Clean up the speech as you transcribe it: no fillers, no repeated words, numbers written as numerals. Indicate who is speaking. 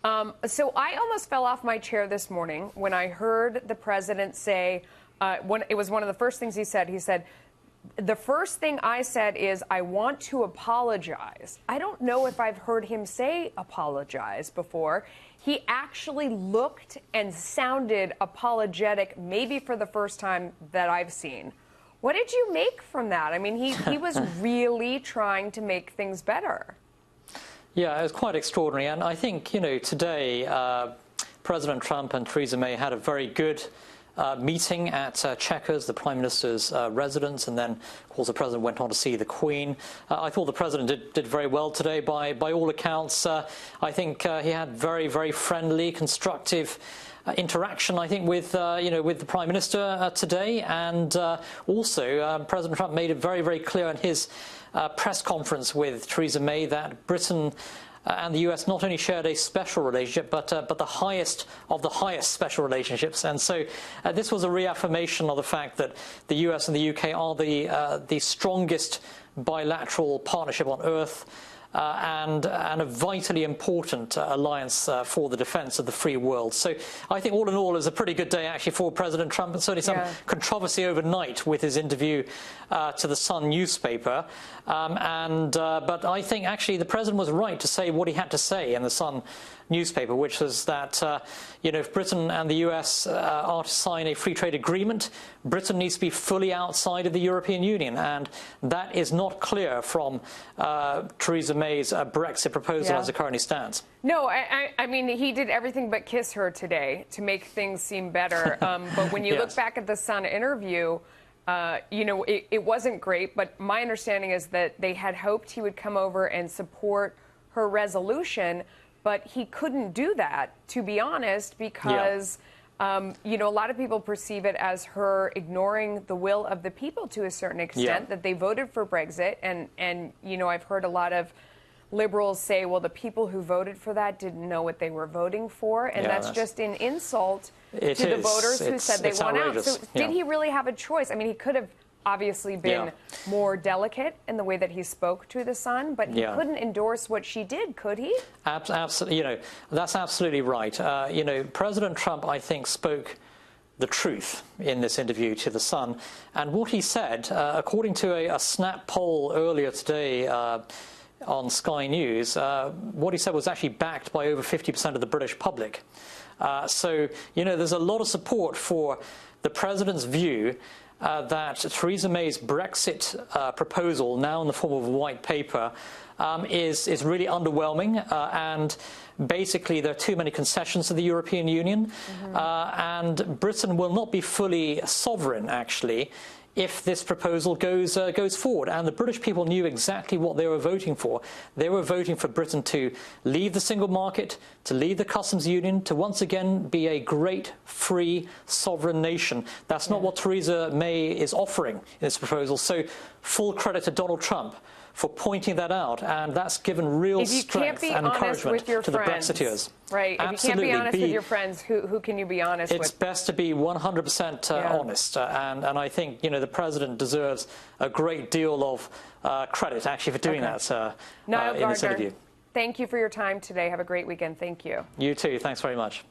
Speaker 1: So I almost fell off my chair this morning when I heard the president say, it was one of the first things he said. He said, the first thing I said is, I want to apologize. I don't know if I've heard him say apologize before. He actually looked and sounded apologetic, maybe for the first time that I've seen. What did you make from that? I mean, he was really trying to make things better.
Speaker 2: Yeah, it was quite extraordinary. And I think, today President Trump and Theresa May had a very good meeting at Chequers, the Prime Minister's residence, and then, of course, the President went on to see the Queen. I thought the President did very well today by all accounts. I think he had very, very friendly, constructive interaction, I think, with the Prime Minister today. And also, President Trump made it very, very clear in his press conference with Theresa May that Britain and the US not only shared a special relationship, but the highest of the highest special relationships. And so this was a reaffirmation of the fact that the US and the UK are the strongest bilateral partnership on earth, and a vitally important alliance for the defense of the free world. So I think all in all it was a pretty good day actually for President Trump, and certainly some controversy overnight with his interview to the Sun newspaper. But I think actually the President was right to say what he had to say in the Sun newspaper, which was that if Britain and the US are to sign a free trade agreement, Britain needs to be fully outside of the European Union, and that is not clear from Theresa May's Brexit proposal as it currently stands.
Speaker 1: No, I mean, he did everything but kiss her today to make things seem better. But when you look back at the Sun interview, it wasn't great. But my understanding is that they had hoped he would come over and support her resolution. But he couldn't do that, to be honest, because, a lot of people perceive it as her ignoring the will of the people to a certain extent, that they voted for Brexit. And I've heard a lot of liberals say, well, the people who voted for that didn't know what they were voting for. And that's just an insult to the voters who said they want out. So did he really have a choice? I mean, he could have obviously been more delicate in the way that he spoke to the Sun, but he couldn't endorse what she did, could he?
Speaker 2: Absolutely. That's absolutely right. President Trump, I think, spoke the truth in this interview to the Sun. And what he said, according to a Snap poll earlier today on Sky News, what he said was actually backed by over 50% of the British public. So, there's a lot of support for the President's view that Theresa May's Brexit proposal, now in the form of a white paper, is really underwhelming, and basically there are too many concessions to the European Union, and Britain will not be fully sovereign, actually, if this proposal goes forward. And the British people knew exactly what they were voting for. They were voting for Britain to leave the single market, to leave the customs union, to once again be a great, free, sovereign nation. That's not what Theresa May is offering in this proposal. So full credit to Donald Trump for pointing that out, and that's given real strength and encouragement to the Brexiteers.
Speaker 1: Right. If you can't be honest with your friends, who can you be honest with?
Speaker 2: It's best to be 100% honest, and I think the President deserves a great deal of credit actually for doing that in this interview.
Speaker 1: Thank you for your time today. Have a great weekend. Thank you.
Speaker 2: You too. Thanks very much.